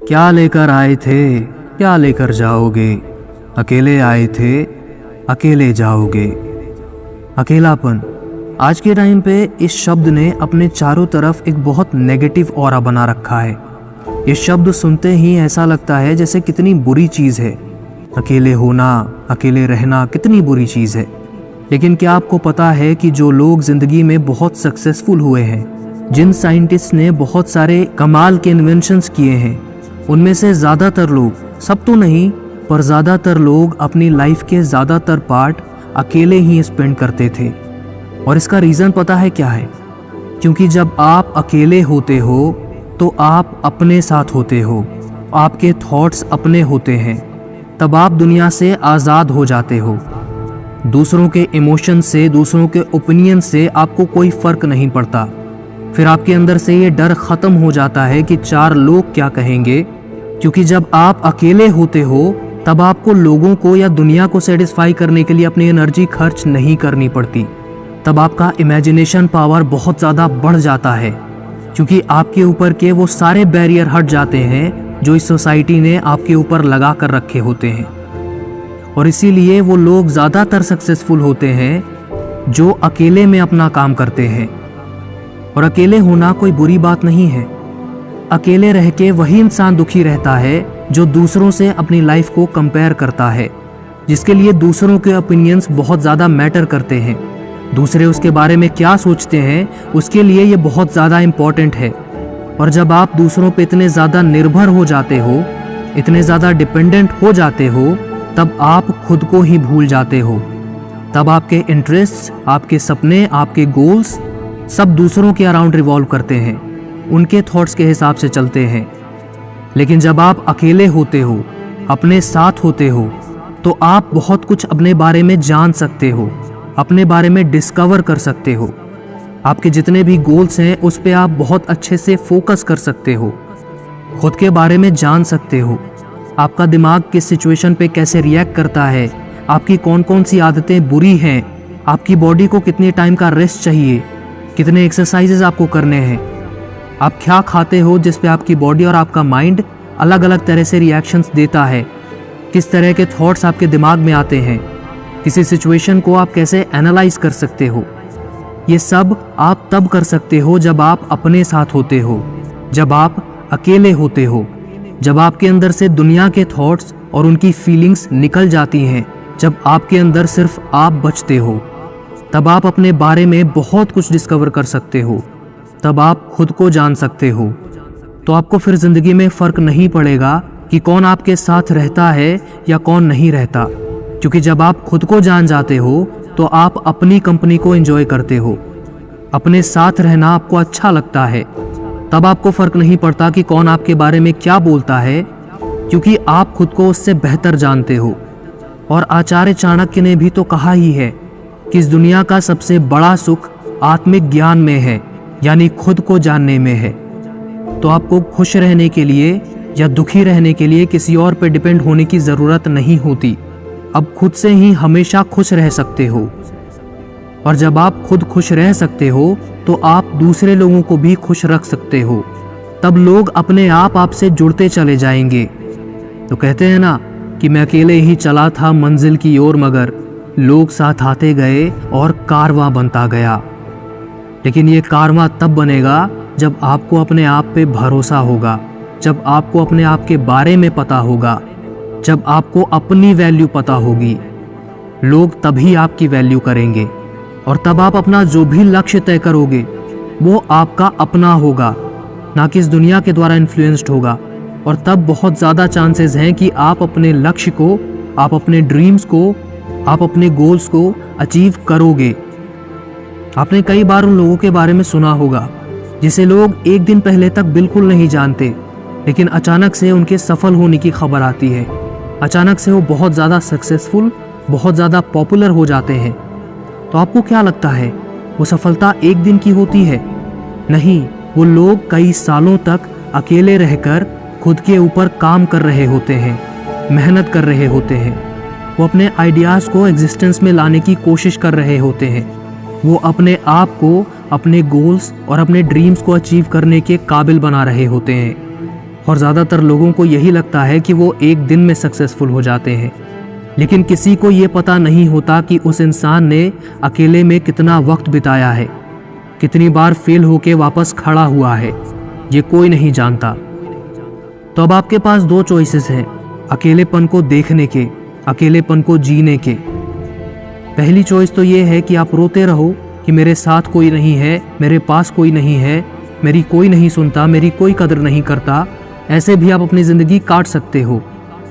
क्या लेकर आए थे, क्या लेकर जाओगे। अकेले आए थे, अकेले जाओगे। अकेलापन आज के टाइम पे इस शब्द ने अपने चारों तरफ एक बहुत नेगेटिव ऑरा बना रखा है। इस शब्द सुनते ही ऐसा लगता है जैसे कितनी बुरी चीज़ है। अकेले होना, अकेले रहना कितनी बुरी चीज़ है। लेकिन क्या आपको पता है कि जो लोग ज़िंदगी में बहुत सक्सेसफुल हुए हैं, जिन साइंटिस्ट ने बहुत सारे कमाल के इन्वेंशंस किए हैं, उनमें से ज़्यादातर लोग, सब तो नहीं पर ज़्यादातर लोग अपनी लाइफ के ज़्यादातर पार्ट अकेले ही स्पेंड करते थे। और इसका रीज़न पता है क्या है? क्योंकि जब आप अकेले होते हो तो आप अपने साथ होते हो, आपके थॉट्स अपने होते हैं, तब आप दुनिया से आज़ाद हो जाते हो। दूसरों के इमोशन से, दूसरों के ओपिनियन से आपको कोई फ़र्क नहीं पड़ता। फिर आपके अंदर से ये डर ख़त्म हो जाता है कि चार लोग क्या कहेंगे, क्योंकि जब आप अकेले होते हो तब आपको लोगों को या दुनिया को सेटिस्फाई करने के लिए अपनी एनर्जी खर्च नहीं करनी पड़ती। तब आपका इमेजिनेशन पावर बहुत ज़्यादा बढ़ जाता है, क्योंकि आपके ऊपर के वो सारे बैरियर हट जाते हैं जो इस सोसाइटी ने आपके ऊपर लगा कर रखे होते हैं। और इसीलिए वो लोग ज़्यादातर सक्सेसफुल होते हैं जो अकेले में अपना काम करते हैं। और अकेले होना कोई बुरी बात नहीं है। अकेले रह के वही इंसान दुखी रहता है जो दूसरों से अपनी लाइफ को कंपेयर करता है, जिसके लिए दूसरों के ओपिनियंस बहुत ज़्यादा मैटर करते हैं। दूसरे उसके बारे में क्या सोचते हैं, उसके लिए ये बहुत ज़्यादा इम्पॉर्टेंट है। और जब आप दूसरों पे इतने ज़्यादा निर्भर हो जाते हो, इतने ज़्यादा डिपेंडेंट हो जाते हो, तब आप खुद को ही भूल जाते हो। तब आपके इंटरेस्ट, आपके सपने, आपके गोल्स सब दूसरों के अराउंड रिवॉल्व करते हैं, उनके थॉट्स के हिसाब से चलते हैं। लेकिन जब आप अकेले होते हो, अपने साथ होते हो, तो आप बहुत कुछ अपने बारे में जान सकते हो, अपने बारे में डिस्कवर कर सकते हो। आपके जितने भी गोल्स हैं उस पे आप बहुत अच्छे से फोकस कर सकते हो, खुद के बारे में जान सकते हो। आपका दिमाग किस सिचुएशन पे कैसे रिएक्ट करता है, आपकी कौन कौन सी आदतें बुरी हैं, आपकी बॉडी को कितने टाइम का रेस्ट चाहिए, कितने एक्सरसाइजेज आपको करने हैं, आप क्या खाते हो जिस पे आपकी बॉडी और आपका माइंड अलग अलग तरह से रिएक्शंस देता है, किस तरह के थॉट्स आपके दिमाग में आते हैं, किसी सिचुएशन को आप कैसे एनालाइज कर सकते हो। ये सब आप तब कर सकते हो जब आप अपने साथ होते हो, जब आप अकेले होते हो, जब आपके अंदर से दुनिया के थॉट्स और उनकी फीलिंग्स निकल जाती हैं, जब आपके अंदर सिर्फ आप बचते हो, तब आप अपने बारे में बहुत कुछ डिस्कवर कर सकते हो, तब आप खुद को जान सकते हो। तो आपको फिर ज़िंदगी में फ़र्क नहीं पड़ेगा कि कौन आपके साथ रहता है या कौन नहीं रहता, क्योंकि जब आप खुद को जान जाते हो तो आप अपनी कंपनी को एंजॉय करते हो, अपने साथ रहना आपको अच्छा लगता है। तब आपको फ़र्क नहीं पड़ता कि कौन आपके बारे में क्या बोलता है, क्योंकि आप खुद को उससे बेहतर जानते हो। और आचार्य चाणक्य ने भी तो कहा ही है कि इस दुनिया का सबसे बड़ा सुख आत्मिक ज्ञान में है, यानी खुद को जानने में है। तो आपको खुश रहने के लिए या दुखी रहने के लिए किसी और पे डिपेंड होने की ज़रूरत नहीं होती। अब खुद से ही हमेशा खुश रह सकते हो। और जब आप खुद खुश रह सकते हो तो आप दूसरे लोगों को भी खुश रख सकते हो। तब लोग अपने आप आपसे जुड़ते चले जाएंगे। तो कहते हैं ना कि मैं अकेले ही चला था मंजिल की ओर, मगर लोग साथ आते गए और कारवां बनता गया। लेकिन ये कारवां तब बनेगा जब आपको अपने आप पे भरोसा होगा, जब आपको अपने आप के बारे में पता होगा, जब आपको अपनी वैल्यू पता होगी। लोग तभी आपकी वैल्यू करेंगे। और तब आप अपना जो भी लक्ष्य तय करोगे वो आपका अपना होगा, ना कि इस दुनिया के द्वारा इन्फ्लुएंस्ड होगा। और तब बहुत ज़्यादा चांसेस हैं कि आप अपने लक्ष्य को, आप अपने ड्रीम्स को, आप अपने गोल्स को अचीव करोगे। आपने कई बार उन लोगों के बारे में सुना होगा जिसे लोग एक दिन पहले तक बिल्कुल नहीं जानते, लेकिन अचानक से उनके सफल होने की खबर आती है। अचानक से वो बहुत ज़्यादा सक्सेसफुल, बहुत ज़्यादा पॉपुलर हो जाते हैं। तो आपको क्या लगता है वो सफलता एक दिन की होती है? नहीं, वो लोग कई सालों तक अकेले रहकर खुद के ऊपर काम कर रहे होते हैं, मेहनत कर रहे होते हैं। वो अपने आइडियाज़ को एग्जिस्टेंस में लाने की कोशिश कर रहे होते हैं। वो अपने आप को, अपने गोल्स और अपने ड्रीम्स को अचीव करने के काबिल बना रहे होते हैं। और ज़्यादातर लोगों को यही लगता है कि वो एक दिन में सक्सेसफुल हो जाते हैं, लेकिन किसी को ये पता नहीं होता कि उस इंसान ने अकेले में कितना वक्त बिताया है, कितनी बार फेल होके वापस खड़ा हुआ है, ये कोई नहीं जानता। तो अब आपके पास दो चॉइसेस हैं, अकेलेपन को देखने के, अकेलेपन को जीने के। पहली चॉइस तो ये है कि आप रोते रहो कि मेरे साथ कोई नहीं है, मेरे पास कोई नहीं है, मेरी कोई नहीं सुनता, मेरी कोई कदर नहीं करता। ऐसे भी आप अपनी ज़िंदगी काट सकते हो,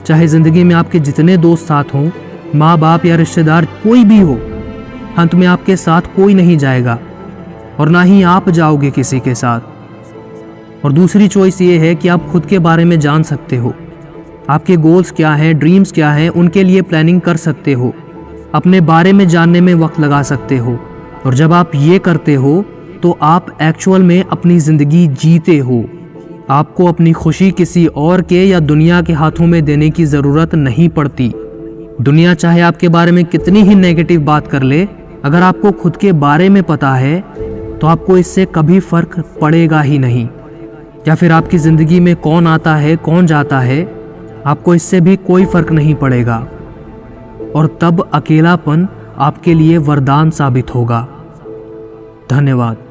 चाहे ज़िंदगी में आपके जितने दोस्त साथ हों, माँ बाप या रिश्तेदार कोई भी हो, अंत में आपके साथ कोई नहीं जाएगा और ना ही आप जाओगे किसी के साथ। और दूसरी चॉइस ये है कि आप खुद के बारे में जान सकते हो, आपके गोल्स क्या हैं, ड्रीम्स क्या हैं, उनके लिए प्लानिंग कर सकते हो, अपने बारे में जानने में वक्त लगा सकते हो। और जब आप ये करते हो तो आप एक्चुअल में अपनी ज़िंदगी जीते हो। आपको अपनी खुशी किसी और के या दुनिया के हाथों में देने की ज़रूरत नहीं पड़ती। दुनिया चाहे आपके बारे में कितनी ही नेगेटिव बात कर ले, अगर आपको खुद के बारे में पता है तो आपको इससे कभी फ़र्क पड़ेगा ही नहीं। या फिर आपकी ज़िंदगी में कौन आता है कौन जाता है, आपको इससे भी कोई फ़र्क नहीं पड़ेगा। और तब अकेलापन आपके लिए वरदान साबित होगा। धन्यवाद।